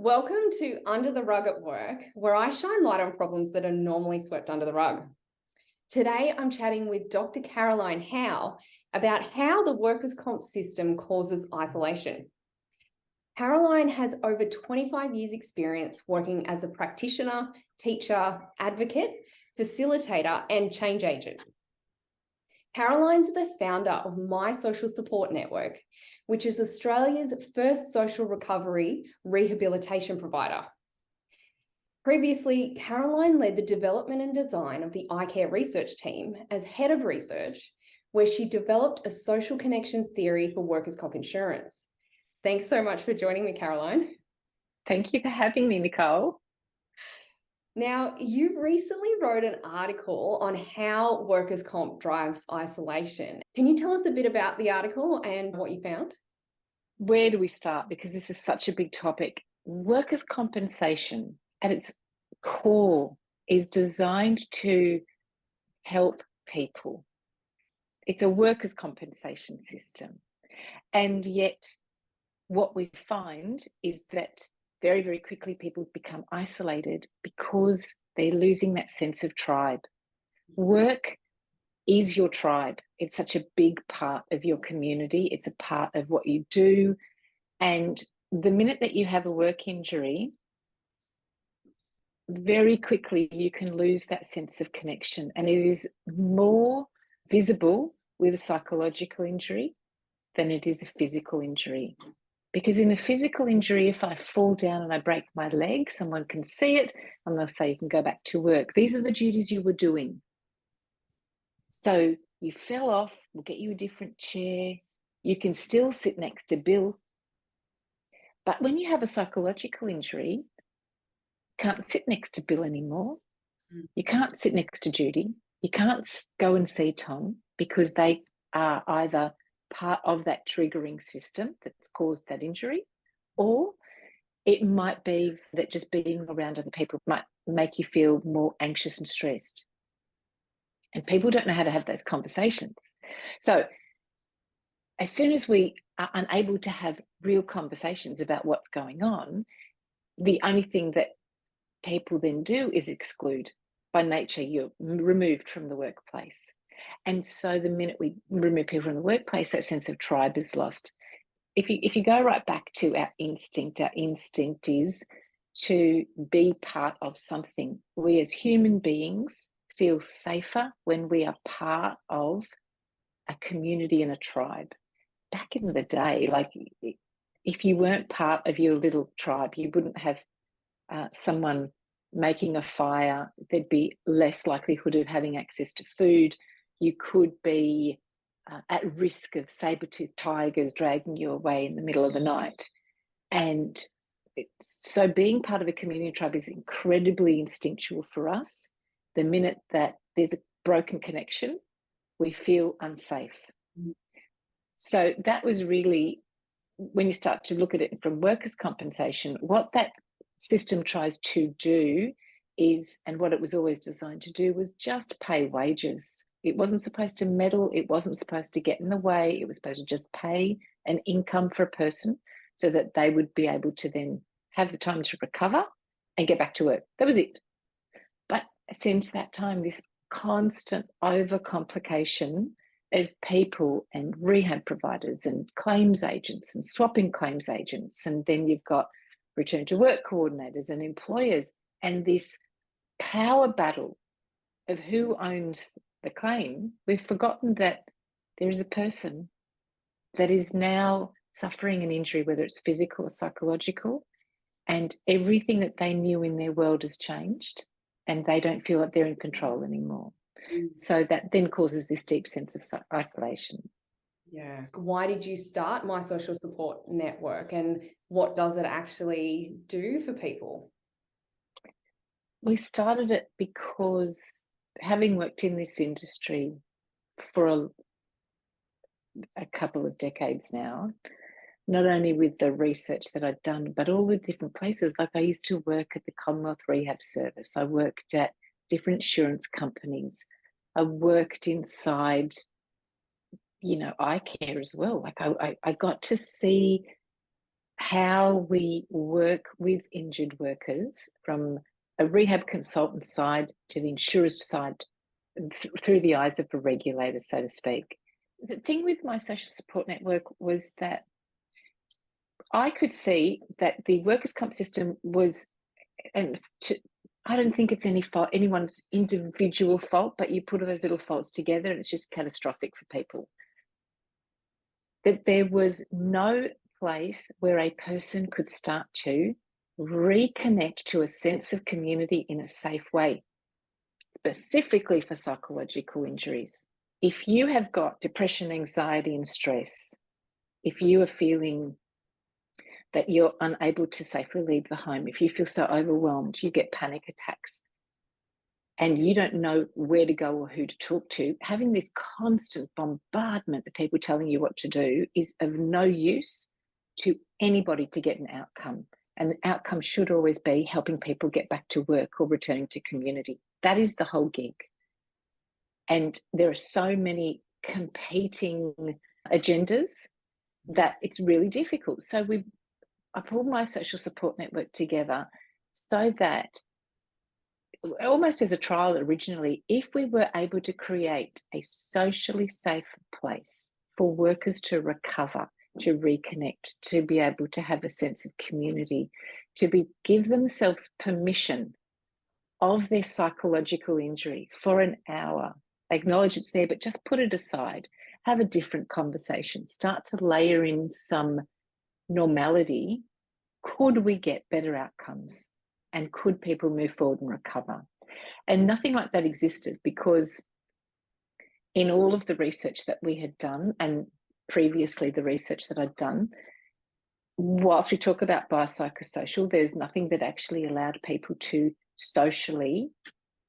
Welcome to Under the Rug at Work, where I shine light on problems that are normally swept under the rug. Today, I'm chatting with Dr. Caroline Howe about how the workers' comp system causes isolation. Caroline has over 25 years' experience working as a practitioner, teacher, advocate, facilitator, and change agent. Caroline's the founder of My Social Support Network, which is Australia's first social recovery rehabilitation provider. Previously, Caroline led the development and design of the icare research team as head of research, where she developed a social connections theory for workers' comp insurance. Thanks so much for joining me, Caroline. Thank you for having me, Nicole. Now, you recently wrote an article on how workers' comp drives isolation. Can you tell us a bit about the article and what you found? Where do we start? Because this is such a big topic. Workers' compensation at its core is designed to help people. It's a workers' compensation system. And yet what we find is that very, very quickly people become isolated because they're losing that sense of tribe. Work is your tribe. It's such a big part of your community. It's a part of what you do. And the minute that you have a work injury, very quickly you can lose that sense of connection. And it is more visible with a psychological injury than it is a physical injury. Because in a physical injury, if I fall down and I break my leg, someone can see it and they'll say you can go back to work. These are the duties you were doing. So you fell off, we'll get you a different chair. You can still sit next to Bill. But when you have a psychological injury, you can't sit next to Bill anymore. You can't sit next to Judy. You can't go and see Tom because they are either part of that triggering system that's caused that injury, or it might be that just being around other people might make you feel more anxious and stressed. And people don't know how to have those conversations. So as soon as we are unable to have real conversations about what's going on, the only thing that people then do is exclude. By nature, you're removed from the workplace. And so the minute we remove people from the workplace, that sense of tribe is lost. If you go right back to our instinct is to be part of something. We as human beings feel safer when we are part of a community and a tribe. Back in the day, like if you weren't part of your little tribe, you wouldn't have someone making a fire. There'd be less likelihood of having access to food. You could be at risk of saber-toothed tigers dragging you away in the middle of the night. And so being part of a community tribe is incredibly instinctual for us. The minute that there's a broken connection, we feel unsafe. So that was really, when you start to look at it from workers' compensation, what that system tries to do is, and what it was always designed to do, was just pay wages. It wasn't supposed to meddle. It wasn't supposed to get in the way. It was supposed to just pay an income for a person so that they would be able to then have the time to recover and get back to work. That was it. But since that time, this constant overcomplication of people and rehab providers and claims agents and swapping claims agents, and then you've got return to work coordinators and employers, and this power battle of who owns the claim, we've forgotten that there is a person that is now suffering an injury, whether it's physical or psychological, and everything that they knew in their world has changed and they don't feel like they're in control anymore. So that then causes this deep sense of isolation. Yeah. Why did you start My Social Support Network, and what does it actually do for people? We started it because, having worked in this industry for a couple of decades now, not only with the research that I'd done, but all the different places. Like I used to work at the Commonwealth Rehab Service. I worked at different insurance companies. I worked inside, icare as well. Like I got to see how we work with injured workers from a rehab consultant side to the insurer's side through the eyes of a regulator, so to speak. The thing with my social support network was that I could see that the workers' comp system was, and I don't think it's anyone's individual fault, but you put all those little faults together and it's just catastrophic for people. That there was no place where a person could start to reconnect to a sense of community in a safe way, specifically for psychological injuries. If you have got depression, anxiety, and stress, if you are feeling that you're unable to safely leave the home, if you feel so overwhelmed, you get panic attacks, and you don't know where to go or who to talk to, having this constant bombardment of people telling you what to do is of no use to anybody to get an outcome. And the outcome should always be helping people get back to work or returning to community. That is the whole gig. And there are so many competing agendas that it's really difficult. So I pulled my social support network together so that, almost as a trial originally, if we were able to create a socially safe place for workers to recover, to reconnect, to be able to have a sense of community, to give themselves permission of their psychological injury for an hour, acknowledge it's there, but just put it aside, have a different conversation, start to layer in some normality, could we get better outcomes? And could people move forward and recover? And nothing like that existed, because in all of the research that we had done, and previously the research that I'd done, whilst we talk about biopsychosocial, there's nothing that actually allowed people to socially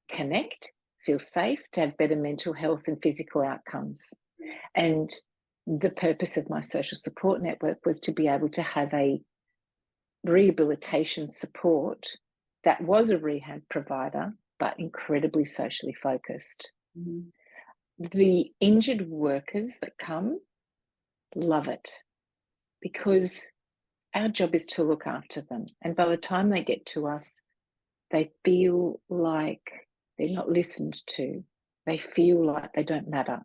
connect, feel safe, to have better mental health and physical outcomes. And the purpose of my social support network was to be able to have a rehabilitation support that was a rehab provider, but incredibly socially focused. Mm-hmm. The injured workers that come love it, because our job is to look after them. And by the time they get to us, they feel like they're not listened to. They feel like they don't matter.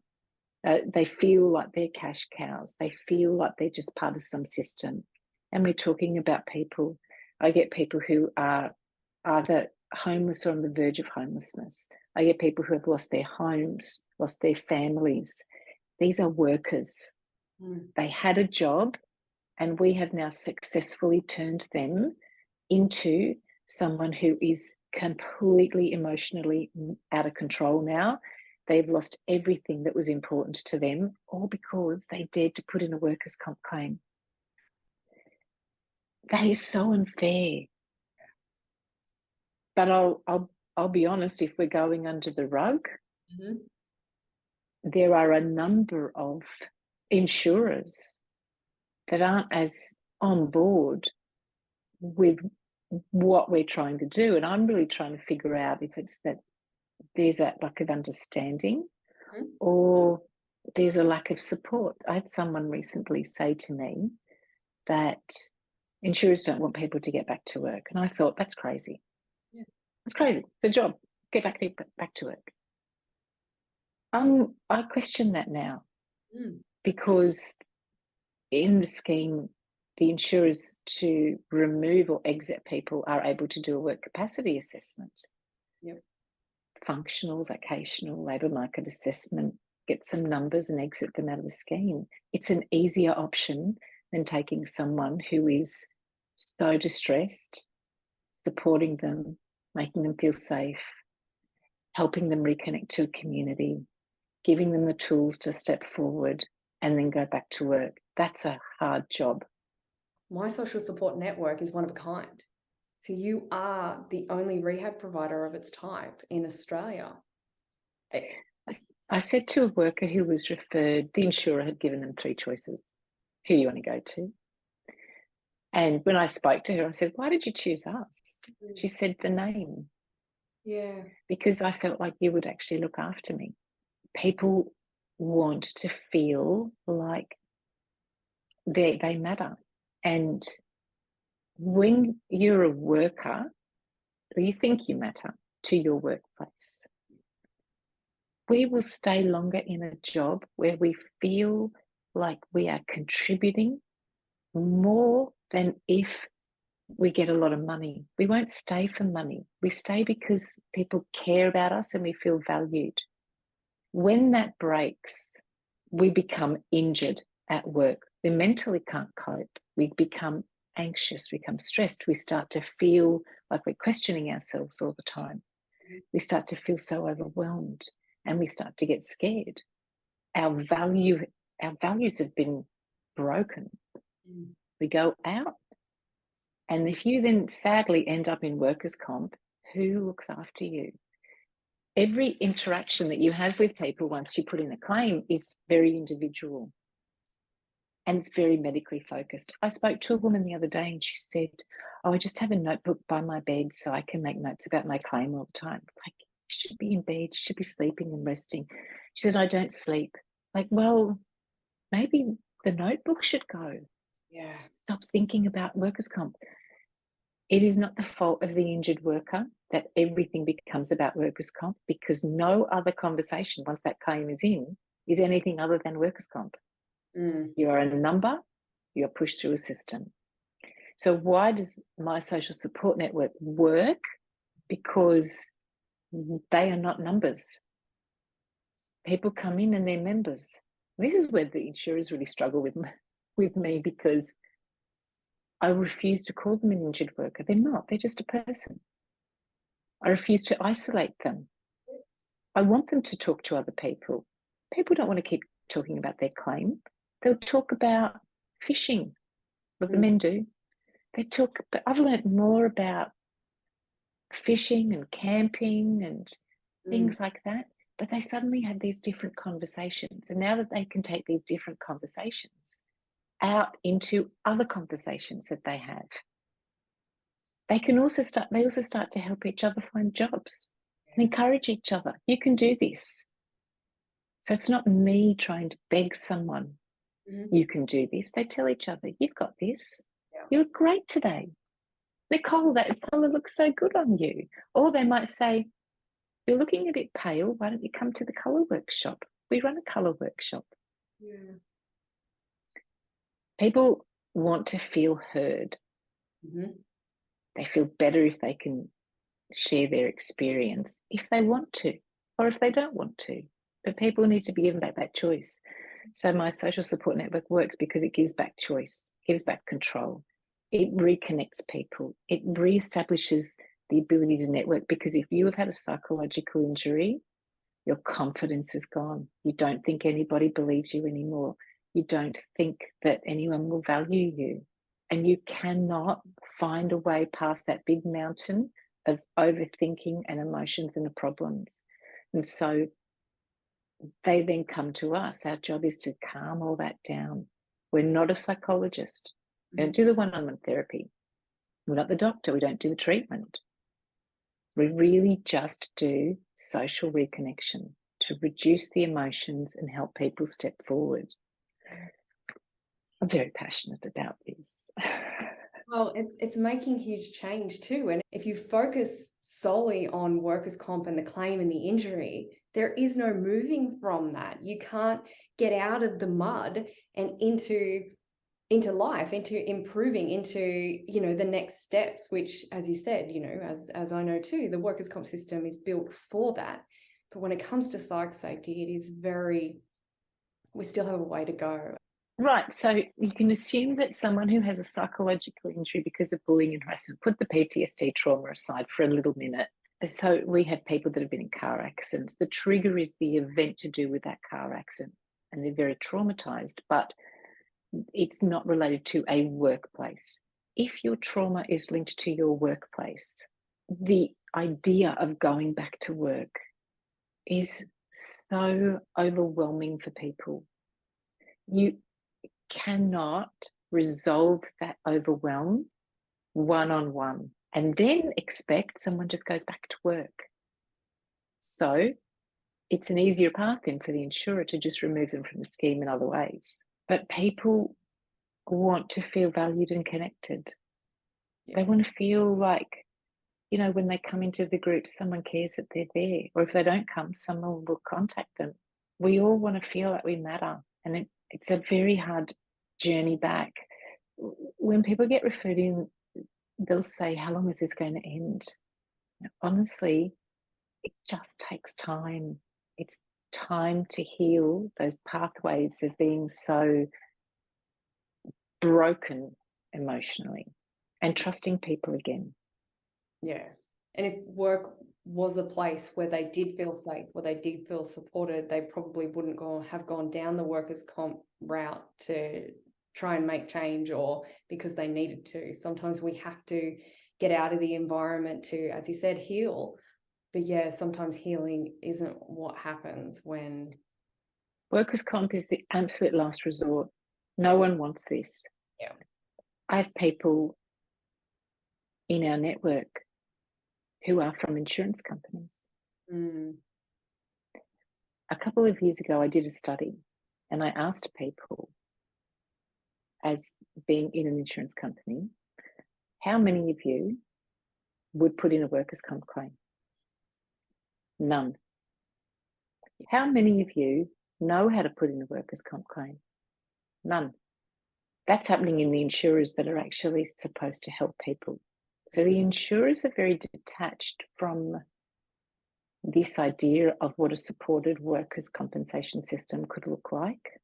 They feel like they're cash cows. They feel like they're just part of some system. And we're talking about people. I get people who are either homeless or on the verge of homelessness. I get people who have lost their homes, lost their families. These are workers. They had a job, and we have now successfully turned them into someone who is completely emotionally out of control now. They've lost everything that was important to them, all because they dared to put in a workers' comp claim. That is so unfair. But I'll be honest, if we're going under the rug, mm-hmm. there are a number of insurers that aren't as on board with what we're trying to do. And I'm really trying to figure out if it's that there's a lack of understanding, mm-hmm. or there's a lack of support. I had someone recently say to me that insurers don't want people to get back to work. And I thought, that's crazy. Yeah. It's crazy. It's a job. Get back to work. I question that now, because in the scheme, the insurers to remove or exit people are able to do a work capacity assessment. Yep. Functional, vocational, labour market assessment, get some numbers and exit them out of the scheme. It's an easier option than taking someone who is so distressed, supporting them, making them feel safe, helping them reconnect to a community, giving them the tools to step forward and then go back to work. That's a hard job. My social support network is one of a kind. So you are the only rehab provider of its type in Australia. I said to a worker who was referred, the insurer had given them 3 choices. Who you want to go to? And when I spoke to her, I said, why did you choose us? She said, the name. Yeah. Because I felt like you would actually look after me. People want to feel like they matter. And when you're a worker, or you think you matter to your workplace, we will stay longer in a job where we feel like we are contributing more than if we get a lot of money. We won't stay for money. We stay because people care about us and we feel valued. When that breaks, we become injured at work. We mentally can't cope. We become anxious, we become stressed. We start to feel like we're questioning ourselves all the time. We start to feel so overwhelmed and we start to get scared. Our values have been broken. We go out, and if you then sadly end up in workers' comp, who looks after you? Every interaction that you have with people once you put in a claim is very individual and it's very medically focused. I spoke to a woman the other day and she said, oh, I just have a notebook by my bed so I can make notes about my claim all the time. Like, you should be in bed, you should be sleeping and resting. She said, I don't sleep. Like, well, maybe the notebook should go. Yeah. Stop thinking about workers' comp. It is not the fault of the injured worker that everything becomes about workers' comp, because no other conversation once that claim is in is anything other than workers' comp. You are a number, you are pushed through a system. So why does my social support network work? Because they are not numbers. People come in and they're members. This is where the insurers really struggle with me, because I refuse to call them an injured worker. They're not. They're just a person. I refuse to isolate them. I want them to talk to other people. People don't want to keep talking about their claim. They'll talk about fishing, what the men do. But I've learned more about fishing and camping and things like that. But they suddenly have these different conversations. And now that they can take these different conversations out into other conversations that they have, they also start to help each other find jobs and encourage each other. You can do this. So it's not me trying to beg someone, you can do this. They tell each other, you've got this. Yeah. You look great today. Nicole, that colour looks so good on you. Or they might say, you're looking a bit pale. Why don't you come to the colour workshop? We run a colour workshop. Yeah. People want to feel heard. They feel better if they can share their experience, if they want to, or if they don't want to. But people need to be given back that choice. So my social support network works because it gives back choice, gives back control. It reconnects people. It reestablishes the ability to network, because if you have had a psychological injury, your confidence is gone. You don't think anybody believes you anymore. You don't think that anyone will value you. And you cannot find a way past that big mountain of overthinking and emotions and the problems. And so they then come to us. Our job is to calm all that down. We're not a psychologist. We don't do the one-on-one therapy. We're not the doctor. We don't do the treatment. We really just do social reconnection to reduce the emotions and help people step forward. I'm very passionate about this. Well, it's making huge change too. And if you focus solely on workers' comp and the claim and the injury, there is no moving from that. You can't get out of the mud and into life, into improving, into, you know, the next steps, which, as you said, you know, as I know too, the workers' comp system is built for that. But when it comes to psych safety, it is we still have a way to go. Right. So you can assume that someone who has a psychological injury because of bullying and harassment, put the PTSD trauma aside for a little minute. So we have people that have been in car accidents. The trigger is the event to do with that car accident, and they're very traumatized, but it's not related to a workplace. If your trauma is linked to your workplace, the idea of going back to work is so overwhelming for people. You cannot resolve that overwhelm one-on-one and then expect someone just goes back to work. So it's an easier path then for the insurer to just remove them from the scheme in other ways. But people want to feel valued and connected. They want to feel like, you know, when they come into the group, someone cares that they're there. Or if they don't come, someone will contact them. We all want to feel like we matter. And it's a very hard journey back. When people get referred in, they'll say, how long is this going to end? Honestly, it just takes time. It's time to heal those pathways of being so broken emotionally and trusting people again. Yeah. And if work was a place where they did feel safe, where they did feel supported, they probably wouldn't have gone down the workers' comp route to try and make change, or because they needed to. Sometimes we have to get out of the environment to, as you said, heal. But yeah, sometimes healing isn't what happens when... Workers' comp is the absolute last resort. No one wants this. Yeah. I have people in our network who are from insurance companies. A couple of years ago, I did a study and I asked people, as being in an insurance company, how many of you would put in a workers' comp claim? None. How many of you know how to put in a workers' comp claim? None. That's happening in the insurers that are actually supposed to help people. So the insurers are very detached from this idea of what a supported workers' compensation system could look like.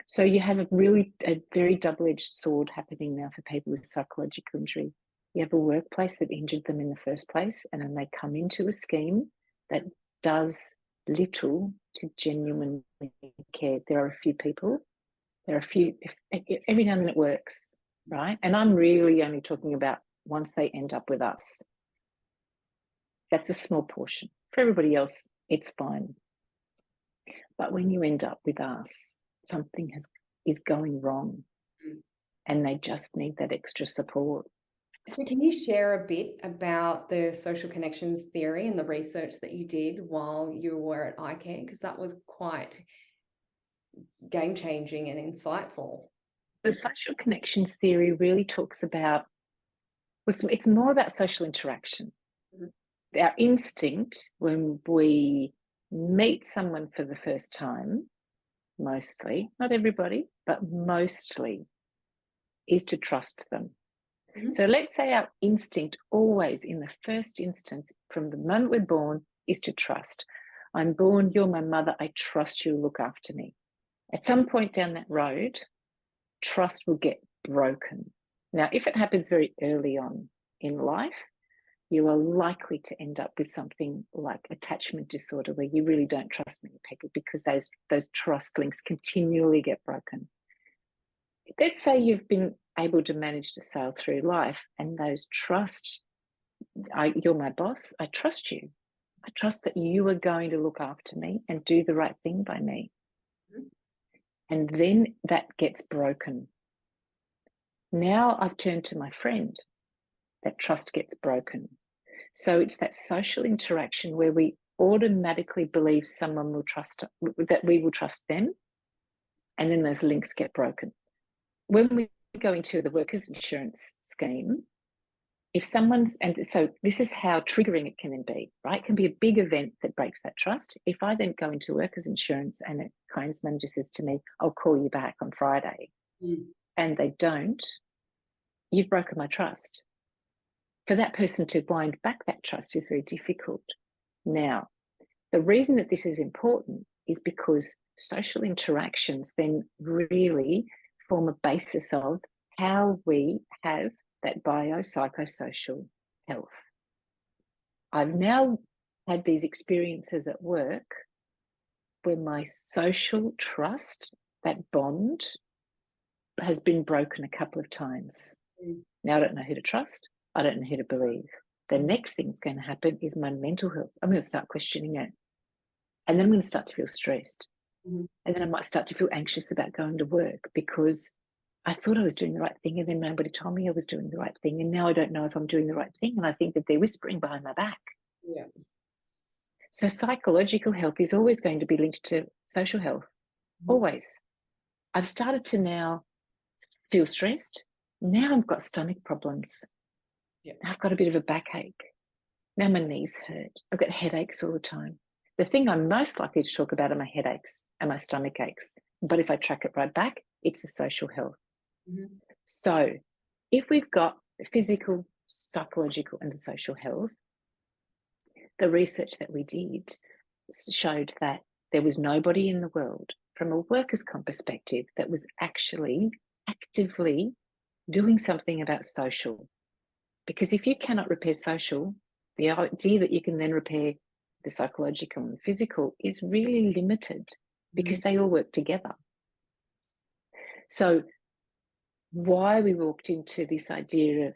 So you have a very double-edged sword happening now for people with psychological injury. You have a workplace that injured them in the first place, and then they come into a scheme that does little to genuinely care. There are a few people, every now and then it works, right? And I'm really only talking about once they end up with us. That's a small portion. For everybody else, it's fine. But when you end up with us, something is going wrong, and they just need that extra support. So can you share a bit about the social connections theory and the research that you did while you were at icare? Because that was quite game-changing and insightful. The social connections theory really talks about, it's more about social interaction. Our instinct when we meet someone for the first time, mostly, not everybody, but mostly, is to trust them. So let's say our instinct always, in the first instance, from the moment we're born, is to trust. I'm born, you're my mother, I trust you, look after me. At some point down that road, trust will get broken. Now, if it happens very early on in life, you are likely to end up with something like attachment disorder, where you really don't trust many people because those trust links continually get broken. Let's say you've been able to manage to sail through life, and those you're my boss, I trust you. I trust that you are going to look after me and do the right thing by me. And then that gets broken. Now I've turned to my friend. That trust gets broken. So it's that social interaction where we automatically believe someone will trust, that we will trust them, and then those links get broken. When we go into the workers' insurance scheme, and so this is how triggering it can be, right? It can be a big event that breaks that trust. If I then go into workers' insurance and a claims manager says to me, I'll call you back on Friday, and they don't, you've broken my trust. For that person to wind back that trust is very difficult. Now, the reason that this is important is because social interactions then really form a basis of how we have that biopsychosocial health. I've now had these experiences at work where my social trust, that bond, has been broken a couple of times. Now I don't know who to trust. I don't know who to believe. The next thing that's going to happen is my mental health. I'm going to start questioning it. And then I'm going to start to feel stressed. And then I might start to feel anxious about going to work because I thought I was doing the right thing, and then nobody told me I was doing the right thing. And now I don't know if I'm doing the right thing. And I think that they're whispering behind my back. Yeah. So psychological health is always going to be linked to social health. Always. I've started to now feel stressed. Now I've got stomach problems. Yeah. I've got a bit of a backache. Now my knees hurt. I've got headaches all the time. The thing I'm most likely to talk about are my headaches and my stomach aches. But if I track it right back, it's the social health. Mm-hmm. So if we've got physical, psychological, and the social health, the research that we did showed that there was nobody in the world from a workers' comp perspective that was actually actively doing something about social. Because if you cannot repair social, the idea that you can then repair the psychological and the physical is really limited, because they all work together. So why we walked into this idea of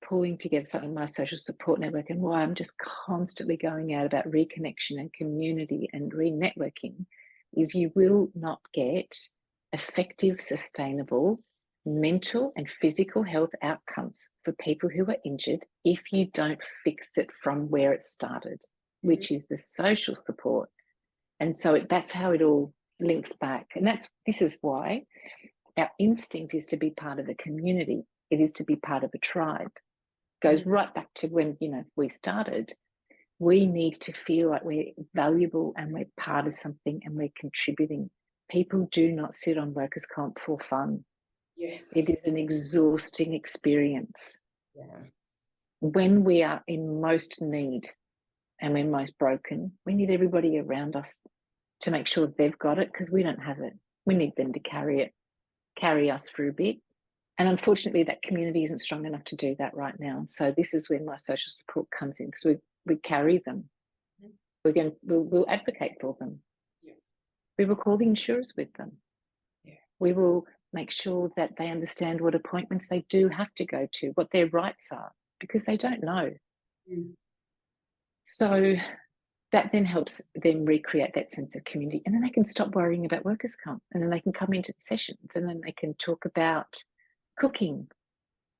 pulling together something, my social support network, and why I'm just constantly going out about reconnection and community and re-networking, is you will not get effective, sustainable mental and physical health outcomes for people who are injured if you don't fix it from where it started, which is the social support. And so that's how it all links back. And this is why our instinct is to be part of a community. It is to be part of a tribe. It goes right back to when, we started. We need to feel like we're valuable and we're part of something and we're contributing. People do not sit on workers' comp for fun. Yes. It is an exhausting experience. Yeah. When we are in most need and we're most broken, we need everybody around us to make sure they've got it, because we don't have it. We need them to carry us for a bit. And unfortunately, that community isn't strong enough to do that right now. So this is where my social support comes in, because we carry them. We'll advocate for them. Yeah. We will call the insurers with them. Yeah. We will make sure that they understand what appointments they do have to go to, what their rights are, because they don't know. So that then helps them recreate that sense of community, and then they can stop worrying about workers' comp, and then they can come into the sessions, and then they can talk about cooking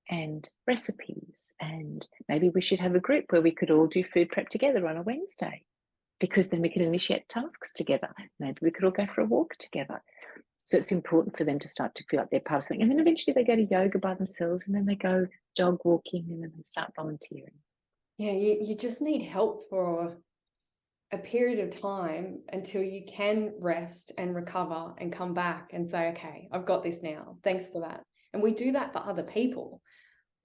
and recipes, and maybe we should have a group where we could all do food prep together on a Wednesday, because then we can initiate tasks together. Maybe we could all go for a walk together. So it's important for them to start to feel like they're part of something. And then eventually they go to yoga by themselves, and then they go dog walking, and then they start volunteering. Yeah, you just need help for a period of time until you can rest and recover and come back and say, okay, I've got this now. Thanks for that. And we do that for other people.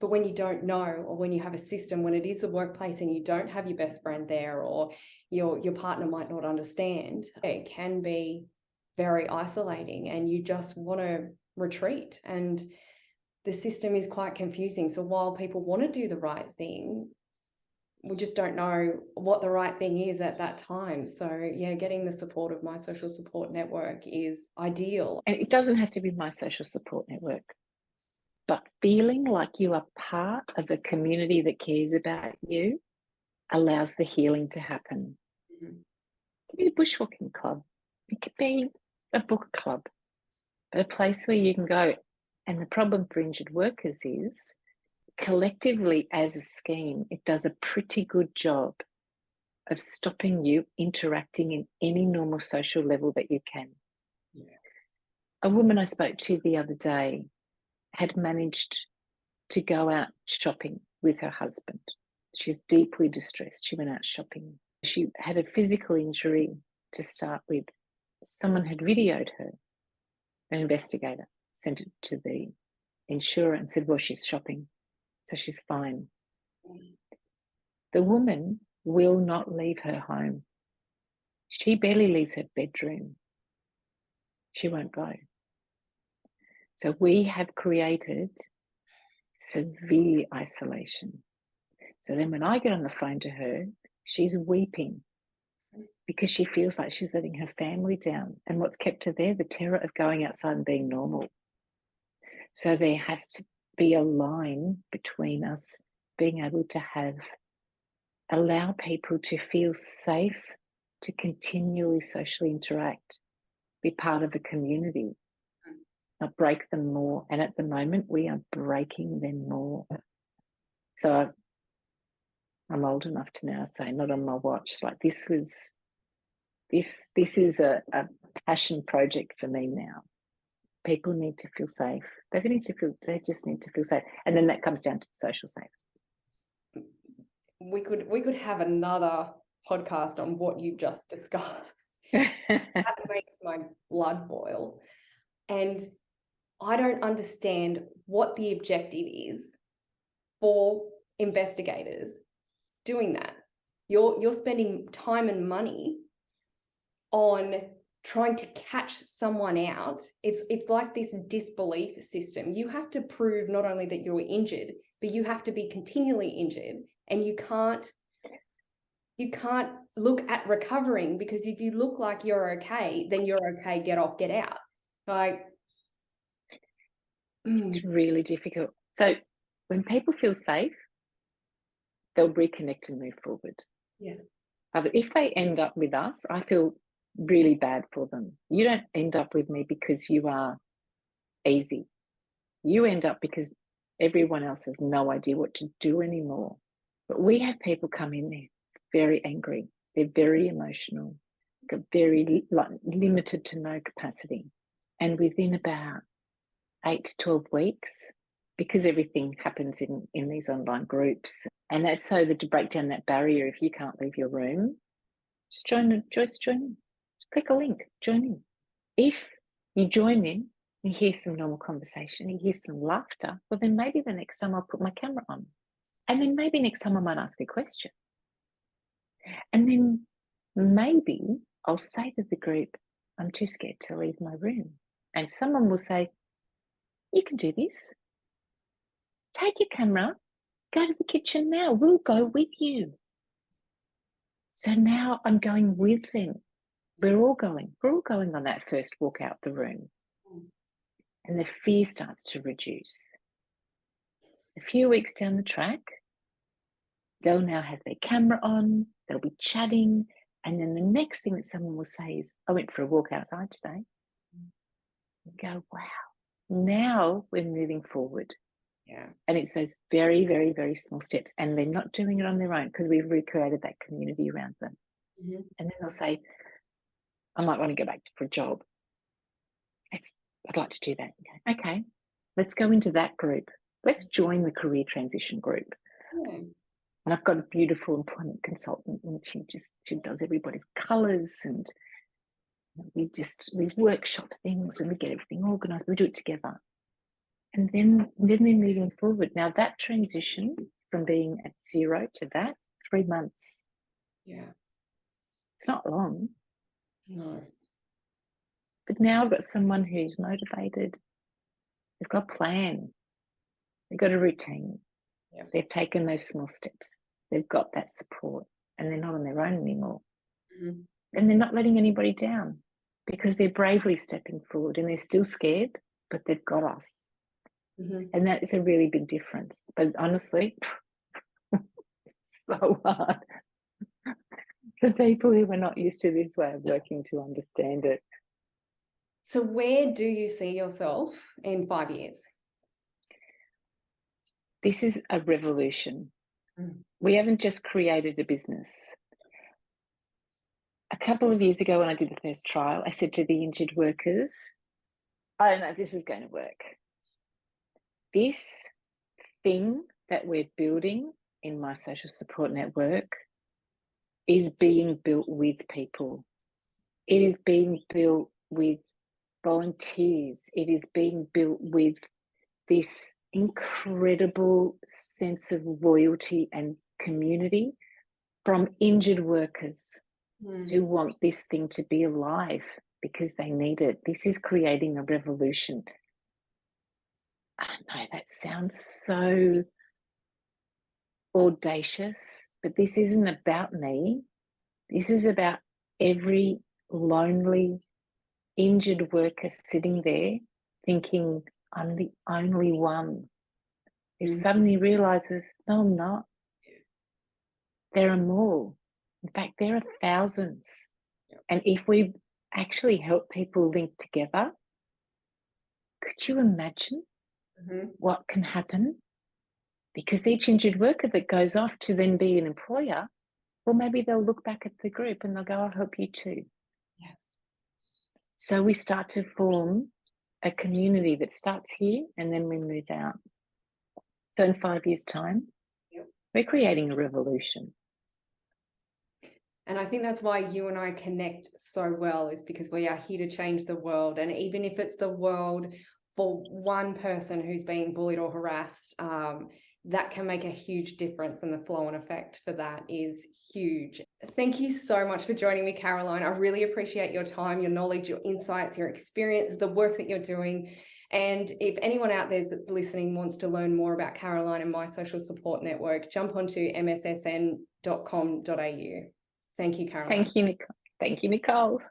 But when you don't know, or when you have a system, when it is the workplace and you don't have your best friend there, or your partner might not understand, it can be very isolating and you just want to retreat. And the system is quite confusing. So while people want to do the right thing, we just don't know what the right thing is at that time. So yeah, getting the support of my social support network is ideal. And it doesn't have to be my social support network, but feeling like you are part of a community that cares about you allows the healing to happen. It could be a bushwalking club. It could be a book club, but a place where you can go. And the problem for injured workers is, collectively as a scheme, it does a pretty good job of stopping you interacting in any normal social level that you can. Yeah. A woman I spoke to the other day had managed to go out shopping with her husband. She's deeply distressed. She went out shopping. She had a physical injury to start with. Someone had videoed her. An investigator sent it to the insurer and said, well, she's shopping, so she's fine. The woman will not leave her home. She barely leaves her bedroom. She won't go. So we have created severe isolation. So then when I get on the phone to her, she's weeping because she feels like she's letting her family down. And what's kept her there? The terror of going outside and being normal. So there has to be a line between us being able to allow people to feel safe to continually socially interact, be part of a community, not break them more. And at the moment, we are breaking them more. So I'm old enough to now say, not on my watch. Like this is a passion project for me now. People need to feel safe. They just need to feel safe. And then that comes down to social safety. We could have another podcast on what you just discussed. That makes my blood boil. And I don't understand what the objective is for investigators doing that. You're spending time and money on trying to catch someone out. It's like this disbelief system. You have to prove not only that you're injured, but you have to be continually injured, and you can't look at recovering, because if you look like you're okay, then you're okay, get off, get out. Like, it's really difficult. So when people feel safe, they'll reconnect and move forward. yes. But if they end up with us, I feel really bad for them. You don't end up with me because you are easy. You end up because everyone else has no idea what to do anymore. But we have people come in there very angry. They're very emotional, got very limited to no capacity. And within about 8 to 12 weeks, because everything happens in these online groups, and that's so that to break down that barrier, if you can't leave your room, just join in. Just click a link, join in. If you join in, you hear some normal conversation, you hear some laughter, well, then maybe the next time I'll put my camera on. And then maybe next time I might ask a question. And then maybe I'll say to the group, I'm too scared to leave my room. And someone will say, you can do this. Take your camera, go to the kitchen now. We'll go with you. So now I'm going with them. We're all going on that first walk out the room. And the fear starts to reduce. A few weeks down the track, they'll now have their camera on, they'll be chatting, and then the next thing that someone will say is, I went for a walk outside today. You go, wow, now we're moving forward. Yeah. And it's those very, very, very small steps, and they're not doing it on their own because we've recreated that community around them. Mm-hmm. And then they'll say, I might want to go back for a job. I'd like to do that. Okay, let's go into that group. Let's join the career transition group. Yeah. And I've got a beautiful employment consultant, and she does everybody's colours, and we workshop things, and we get everything organised. We do it together. And then we're moving forward. Now that transition from being at 0 to that, 3 months. Yeah. It's not long. No. But now I've got someone who's motivated. They've got a plan. They've got a routine. Yeah. They've taken those small steps. They've got that support, and they're not on their own anymore. Mm-hmm. And they're not letting anybody down because they're bravely stepping forward, and they're still scared, but they've got us. Mm-hmm. And that is a really big difference. But honestly, it's so hard for people who are not used to this way of working to understand it. So where do you see yourself in 5 years? This is a revolution. Mm. We haven't just created a business. A couple of years ago when I did the first trial, I said to the injured workers, I don't know if this is going to work. This thing that we're building in my social support network is being built with people. It is being built with volunteers. It is being built with this incredible sense of loyalty and community from injured workers who want this thing to be alive because they need it. This is creating a revolution. I know that sounds so audacious, but this isn't about me. This is about every lonely, injured worker sitting there thinking, I'm the only one, who suddenly realizes, no, I'm not. There are more. In fact, there are thousands. Yep. And if we actually help people link together, could you imagine what can happen? Because each injured worker that goes off to then be an employer, well, maybe they'll look back at the group and they'll go, I'll help you too. Yes. So we start to form a community that starts here and then we move out. So in 5 years' time, we're creating a revolution. And I think that's why you and I connect so well, is because we are here to change the world. And even if it's the world for one person who's being bullied or harassed, that can make a huge difference, and the flow-on effect for that is huge. Thank you so much for joining me, Caroline. I really appreciate your time, your knowledge, your insights, your experience, the work that you're doing. And if anyone out there that's listening wants to learn more about Caroline and My Social Support Network, jump onto mssn.com.au. Thank you, Caroline. Thank you, Nicole. Thank you, Nicole.